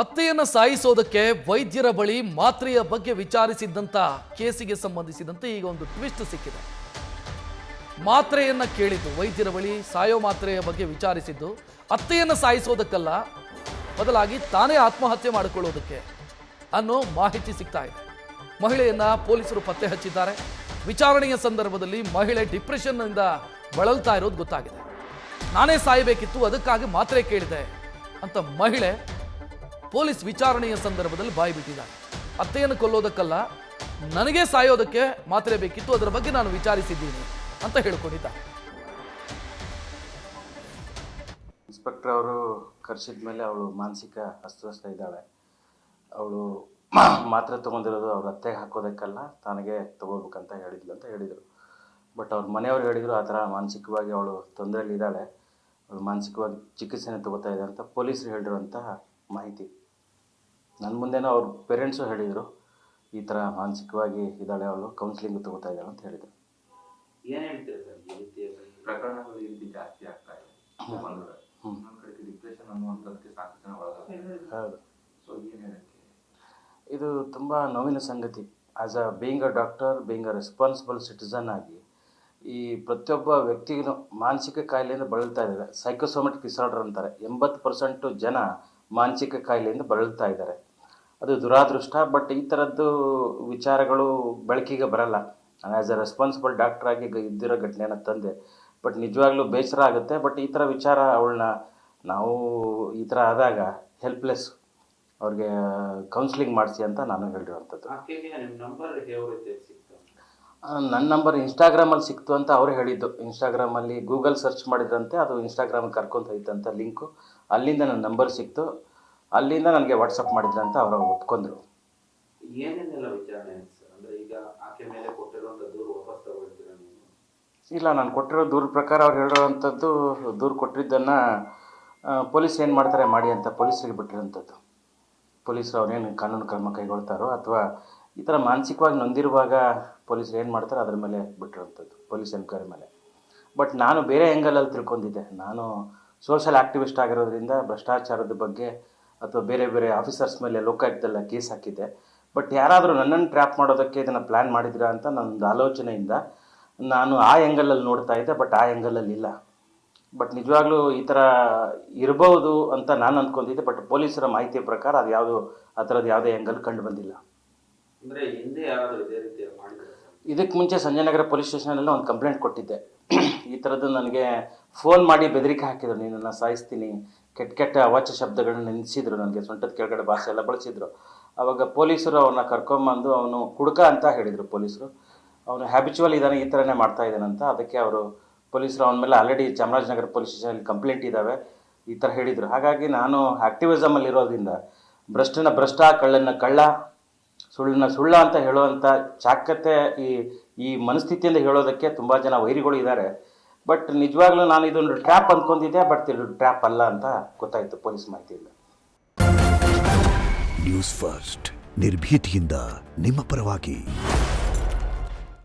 ಅತ್ತೆಯನ್ನು ಸಾಯಿಸೋದಕ್ಕೆ ವೈದ್ಯರ ಬಳಿ ಮಾತ್ರೆಯ ಬಗ್ಗೆ ವಿಚಾರಿಸಿದ್ದಂಥ ಕೇಸಿಗೆ ಸಂಬಂಧಿಸಿದಂತೆ ಈಗ ಒಂದು ಟ್ವಿಸ್ಟ್ ಸಿಕ್ಕಿದೆ. ಮಾತ್ರೆಯನ್ನ ಕೇಳಿದ್ದು ವೈದ್ಯರ ಬಳಿ ಸಾಯೋ ಮಾತ್ರೆಯ ಬಗ್ಗೆ ವಿಚಾರಿಸಿದ್ದು ಅತ್ತೆಯನ್ನು ಸಾಯಿಸೋದಕ್ಕಲ್ಲ, ಬದಲಾಗಿ ತಾನೇ ಆತ್ಮಹತ್ಯೆ ಮಾಡಿಕೊಳ್ಳೋದಕ್ಕೆ ಅನ್ನೋ ಮಾಹಿತಿ ಸಿಗ್ತಾ ಇದೆ. ಮಹಿಳೆಯನ್ನ ಪೊಲೀಸರು ಪತ್ತೆ ಹಚ್ಚಿದ್ದಾರೆ. ವಿಚಾರಣೆಯ ಸಂದರ್ಭದಲ್ಲಿ ಮಹಿಳೆ ಡಿಪ್ರೆಷನ್ನಿಂದ ಬಳಲ್ತಾ ಇರೋದು ಗೊತ್ತಾಗಿದೆ. ನಾನೇ ಸಾಯಬೇಕಿತ್ತು, ಅದಕ್ಕಾಗಿ ಮಾತ್ರೆ ಕೇಳಿದೆ ಅಂತ ಮಹಿಳೆ ಪೊಲೀಸ್ ವಿಚಾರಣೆಯ ಸಂದರ್ಭದಲ್ಲಿ ಬಾಯಿ ಬಿಟ್ಟಿದ್ದಾರೆ. ಅತ್ತೆಯನ್ನು ಕೊಲ್ಲೋದಕ್ಕಲ್ಲ, ನನಗೆ ಸಾಯೋದಕ್ಕೆ ಮಾತ್ರೆ ಬೇಕಿತ್ತು, ಅದರ ಬಗ್ಗೆ ನಾನು ವಿಚಾರಿಸಿದ್ದೀನಿ ಅಂತ ಹೇಳ್ಕೊಂಡಿದ್ದಾರೆ. ಇನ್ಸ್ಪೆಕ್ಟರ್ ಅವರು ಕರೆಸಿದ ಮೇಲೆ ಅವಳು ಮಾನಸಿಕ ಅಸ್ವಸ್ಥ ಇದ್ದಾಳೆ. ಅವಳು ಮಾತ್ರೆ ತೊಗೊಂಡಿರೋದು ಅವ್ರ ಅತ್ತೆಗೆ ಹಾಕೋದಕ್ಕಲ್ಲ, ತನಗೆ ತೊಗೋಬೇಕಂತ ಹೇಳಿದರು. ಬಟ್ ಅವ್ರ ಮನೆಯವ್ರು ಹೇಳಿದರು ಆ ಥರ ಮಾನಸಿಕವಾಗಿ ಅವಳು ತೊಂದರೆಯಲ್ಲಿದ್ದಾಳೆ, ಅವಳು ಮಾನಸಿಕವಾಗಿ ಚಿಕಿತ್ಸೆನ ತಗೋತಾ ಇದೆ ಅಂತ ಪೊಲೀಸರು ಹೇಳಿರುವಂತಹ ಮಾಹಿತಿ. ನನ್ನ ಮುಂದೆನೂ ಅವ್ರ ಪೇರೆಂಟ್ಸು ಹೇಳಿದರು, ಈ ಥರ ಮಾನಸಿಕವಾಗಿ ಇದ್ದಾಳೆ, ಅವಳು ಕೌನ್ಸಿಲಿಂಗ್ ತಗೋತಾ ಇದ್ದಾಳೆ ಅಂತ ಹೇಳಿದರು. ಏನು ಹೇಳ್ತೀರಾ ಸರ್, ಈ ರೀತಿ ಪ್ರಕರಣಗಳು ಈ ರೀತಿ ಜಾಸ್ತಿ ಆಗ್ತಾ ಇದೆ? ಇನ್ನೊಂದು ಕಡೆಗೆ ಡಿಪ್ರೆಷನ್ ಅನ್ನುವಂಥದ್ದಕ್ಕೆ ಸಾಕಷ್ಟು ಜನ ಒಳಗಾಗ್ತಾರೆ. ಹೌದು. ಸೊ ಏನು ಹೇಳಕ್ಕೆ ಇದು ತುಂಬ ನೋವಿನ ಸಂಗತಿ. As a being a doctor, being a responsible citizen ಆಗಿ ಈ ಪ್ರತಿಯೊಬ್ಬ ವ್ಯಕ್ತಿಗೂ ಮಾನಸಿಕ ಕಾಯಿಲೆಯಿಂದ ಬಳಲ್ತಾ ಇದ್ದಾರೆ. ಸೈಕೋಸೋಮೆಟಿಕ್ ಡಿಸಾರ್ಡರ್ ಅಂತಾರೆ. 80% ಜನ ಮಾನಸಿಕ ಕಾಯಿಲೆಯಿಂದ ಬಳಲ್ತಾ ಇದ್ದಾರೆ. ಅದು ದುರಾದೃಷ್ಟ. ಬಟ್ ಈ ಥರದ್ದು ವಿಚಾರಗಳು ಬೆಳಕಿಗೆ ಬರಲ್ಲ. ನಾನು ಆ್ಯಸ್ ಅ ರೆಸ್ಪಾನ್ಸಿಬಲ್ ಡಾಕ್ಟರ್ ಆಗಿ ಇದ್ದಿರೋ ಘಟನೆಯನ್ನು ತಂದೆ. ಬಟ್ ನಿಜವಾಗ್ಲೂ ಬೇಸರ ಆಗುತ್ತೆ. ಬಟ್ ಈ ಥರ ವಿಚಾರ ಅವಳನ್ನ ನಾವು ಈ ಥರ ಆದಾಗ ಹೆಲ್ಪ್ಲೆಸ್, ಅವ್ರಿಗೆ ಕೌನ್ಸಿಲಿಂಗ್ ಮಾಡಿಸಿ ಅಂತ ನಾನು ಹೇಳಿರುವಂಥದ್ದು. ನನ್ನ ನಂಬರ್ ಇನ್ಸ್ಟಾಗ್ರಾಮಲ್ಲಿ ಸಿಕ್ತು ಅಂತ ಅವರು ಹೇಳಿದ್ದು. ಇನ್ಸ್ಟಾಗ್ರಾಮಲ್ಲಿ ಗೂಗಲ್ ಸರ್ಚ್ ಮಾಡಿದ್ರಂತೆ, ಅದು ಇನ್ಸ್ಟಾಗ್ರಾಮಿಗೆ ಕರ್ಕೊಂತ ಇತ್ತಂತ ಲಿಂಕು. ಅಲ್ಲಿಂದ ನನ್ನ ನಂಬರ್ ಸಿಕ್ತು, ಅಲ್ಲಿಂದ ನನಗೆ ವಾಟ್ಸಪ್ ಮಾಡಿದ್ರಂತ ಅವರು ಒಪ್ಕೊಂಡ್ರು. ಏನೇನೆಲ್ಲ ವಿಚಾರಣೆ ಅಂದರೆ ಈಗ ಆಕೆ ಮೇಲೆ ಕೊಟ್ಟಿರುವಂಥ ದೂರು ವಾಪಸ್ ತಗೊಳ್ತೀರಾ ನೀವು? ಇಲ್ಲ, ನಾನು ಕೊಟ್ಟಿರೋ ದೂರ ಪ್ರಕಾರ ಅವ್ರು ಹೇಳಿರೋವಂಥದ್ದು, ದೂರು ಕೊಟ್ಟಿದ್ದನ್ನು ಪೊಲೀಸ್ ಏನು ಮಾಡ್ತಾರೆ ಮಾಡಿ ಅಂತ ಪೊಲೀಸರಿಗೆ ಬಿಟ್ಟಿರೋಂಥದ್ದು. ಪೊಲೀಸರು ಅವ್ರೇನು ಕಾನೂನು ಕ್ರಮ ಕೈಗೊಳ್ತಾರೋ ಅಥವಾ ಈ ಥರ ಮಾನಸಿಕವಾಗಿ ನೊಂದಿರುವಾಗ ಪೊಲೀಸರು ಏನು ಮಾಡ್ತಾರೋ ಅದ್ರ ಮೇಲೆ ಬಿಟ್ಟಿರೋಂಥದ್ದು, ಪೊಲೀಸ್ ಎನ್ಕ್ವೈರಿ ಮೇಲೆ. ಬಟ್ ನಾನು ಬೇರೆ ಆ್ಯಂಗಲಲ್ಲಿ ತಿಳ್ಕೊಂಡಿದ್ದೆ. ನಾನು ಸೋಷಲ್ ಆ್ಯಕ್ಟಿವಿಸ್ಟ್ ಆಗಿರೋದ್ರಿಂದ ಭ್ರಷ್ಟಾಚಾರದ ಬಗ್ಗೆ ಅಥವಾ ಬೇರೆ ಬೇರೆ ಆಫೀಸರ್ಸ್ ಮೇಲೆ ಲೋಕಾಯುಕ್ತದಲ್ಲ ಕೇಸ್ ಹಾಕಿದ್ದೆ. ಬಟ್ ಯಾರಾದರೂ ನನ್ನನ್ನು ಟ್ರ್ಯಾಪ್ ಮಾಡೋದಕ್ಕೆ ಇದನ್ನು ಪ್ಲ್ಯಾನ್ ಮಾಡಿದ್ರಾ ಅಂತ ನನ್ನೊಂದು ಆಲೋಚನೆಯಿಂದ ನಾನು ಆ ಆ್ಯಂಗಲಲ್ಲಿ ನೋಡ್ತಾ ಇದ್ದೆ. ಬಟ್ ಆ ಆ್ಯಂಗಲಲ್ಲಿ ಇಲ್ಲ. ಬಟ್ ನಿಜವಾಗ್ಲೂ ಈ ಥರ ಇರ್ಬೋದು ಅಂತ ನಾನು ಅಂದ್ಕೊಂಡಿದ್ದೆ. ಬಟ್ ಪೊಲೀಸರ ಮಾಹಿತಿಯ ಪ್ರಕಾರ ಅದು ಯಾವುದು ಆ ಥರದ್ದು ಯಾವುದೇ ಆ್ಯಂಗಲ್ ಕಂಡು ಬಂದಿಲ್ಲ. ಅಂದರೆ ಹಿಂದೆ ಯಾರಾದರೂ ಇದೇ ರೀತಿ ಮಾಡಿದ್ದಾರೆ? ಇದಕ್ಕೆ ಮುಂಚೆ ಸಂಜಯನಗರ ಪೊಲೀಸ್ ಸ್ಟೇಷನಲ್ಲ ಒಂದು ಕಂಪ್ಲೇಂಟ್ ಕೊಟ್ಟಿದ್ದೆ. ಈ ಥರದ್ದು ನನಗೆ ಫೋನ್ ಮಾಡಿ ಬೆದರಿಕೆ ಹಾಕಿದ್ರು, ನಿನ್ನನ್ನು ಸಾಯಿಸ್ತೀನಿ, ಕೆಟ್ಟ ಕೆಟ್ಟ ಅವಾಚ್ಯ ಶಬ್ದಗಳನ್ನ ನೆನೆಸಿದ್ರು, ನನಗೆ ಸೊಂಟದ ಕೆಳಗಡೆ ಭಾಷೆ ಎಲ್ಲ ಬಳಸಿದ್ರು. ಆವಾಗ ಪೊಲೀಸರು ಅವ್ರನ್ನ ಕರ್ಕೊಂಬಂದು ಅವನು ಕುಡುಕ ಅಂತ ಹೇಳಿದರು ಪೊಲೀಸರು. ಅವನು ಹ್ಯಾಬಿಚುವಲ್ ಇದ್ದಾನೆ, ಈ ಥರನೇ ಮಾಡ್ತಾ ಇದ್ದಾನಂತ. ಅದಕ್ಕೆ ಅವರು ಪೊಲೀಸರು ಅವನ ಮೇಲೆ ಆಲ್ರೆಡಿ ಚಾಮರಾಜನಗರ ಪೊಲೀಸ್ ಸ್ಟೇಷನಲ್ಲಿ ಕಂಪ್ಲೇಂಟ್ ಇದ್ದಾವೆ, ಈ ಥರ ಹೇಳಿದರು. ಹಾಗಾಗಿ ನಾನು ಆ್ಯಕ್ಟಿವಿಸಮಲ್ಲಿ ಇರೋದ್ರಿಂದ ಭ್ರಷ್ಟನ ಭ್ರಷ್ಟ, ಕಳ್ಳನ ಕಳ್ಳ, ಸುಳ್ಳನ್ನ ಸುಳ್ಳ ಅಂತ ಹೇಳುವಂಥ ಚಾಕತೆ ಈ ಮನಸ್ಥಿತಿಯಿಂದ ಹೇಳೋದಕ್ಕೆ ತುಂಬ ಜನ ವೈರಿಗಳು ಇದ್ದಾರೆ. ಬಟ್ ನಿಜವಾಗ್ಲೂ ನಾನು ಇದೊಂದು ಟ್ರ್ಯಾಪ್ ಅಂದ್ಕೊಂಡಿದ್ದೆ. ಬಟ್ ಇದು ಟ್ರ್ಯಾಪ್ ಅಲ್ಲ ಅಂತ ಗೊತ್ತಾಯಿತು ಪೊಲೀಸ್ ಮಾಹಿತಿಯಿಂದ. ನ್ಯೂಸ್ ಫಸ್ಟ್, ನಿರ್ಭೀತಿಯಿಂದ ನಿಮ್ಮ ಪರವಾಗಿ.